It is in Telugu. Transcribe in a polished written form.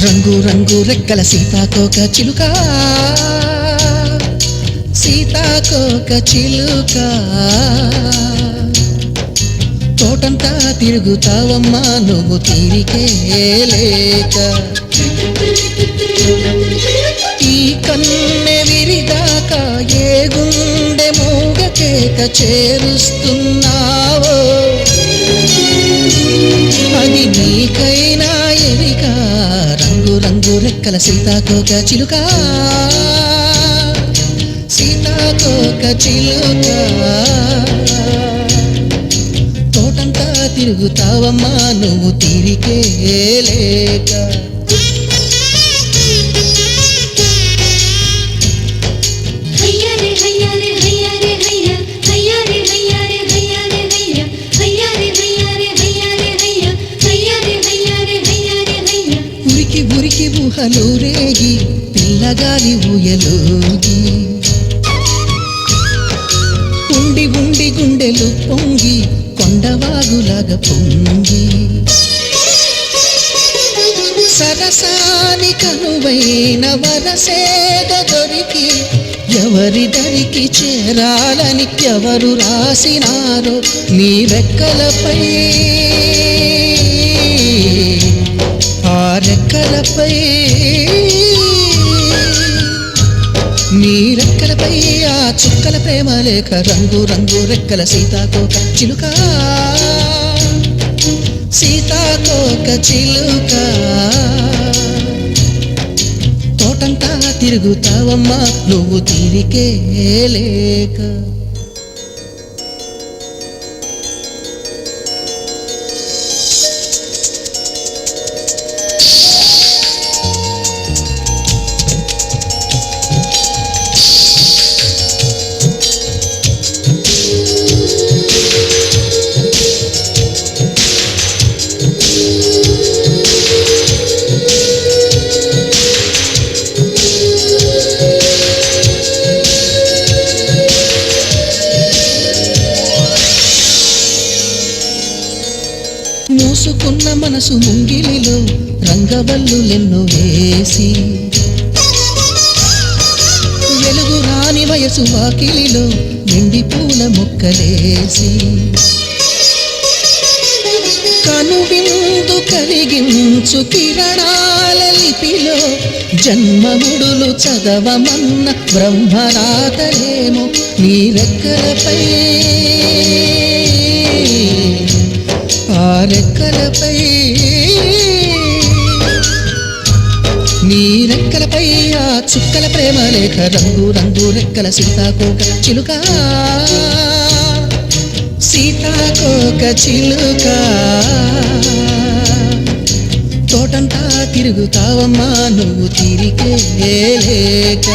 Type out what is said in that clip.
రంగు రంగు రెక్కల సీతాకోక చిలుక, సీతాకోక చిలుక, తోటంతా తిరుగుతావమ్మా నువ్వు తీరికే లేక. ఈ కన్నె విరిదాకా ఏ గుండె మూగ కేక చేరుస్తున్నావో, అది నీకైనా ఎరిక. రంగు రంగు రెక్కల సీతాకోక చిలుక, సీతాకోక చిలుక, తోటంతా తిరుగుతావమ్మా నువ్వు తీరికే లేక. ఉరికి ఉరికి ఊహలు రేగి పిల్లగాలి ఊయలూగి, ఉండి ఉండి గుండెలు పొంగి కొండవాగులాగా పొంగి, సరసాని కనువైన వరసేద దొరికి ఎవరి దరికి చేరాలని ఎవరు రాసినారో నీ రెక్కలపై, ఆ రెక్కలపై, నీ రెక్కలపై ఆ చుక్కల ప్రేమ లేఖ. రంగు రంగు రెక్కల సీతాకోక చిలుక, సీతాకోక చిలుక, తోటంతా తిరుగుతావమ్మా నువ్వు తీరికే లేక. మూసుకున్న మనసు ముంగిలిలో రంగవల్లులెన్నో వేసి, వెలుగు రాని వయసు వాకిలిలో నిండి పూల మొక్కలేసి, కనువిందు కలిగించు కిరణాల లిపిలో జన్మముడులు చదవమన్న బ్రహ్మరాతలేమో నీ రెక్కలపై, ఆ రెక్కలపై, నీ రెక్కలపై ఆ చుక్కల ప్రేమ లేఖ. రంగు రంగు రెక్కల సీతాకోక చిలుక, సీతాకోక చిలుక, తోటంతా తిరుగుతావమ్మా నువ్వు తీరికే లేక.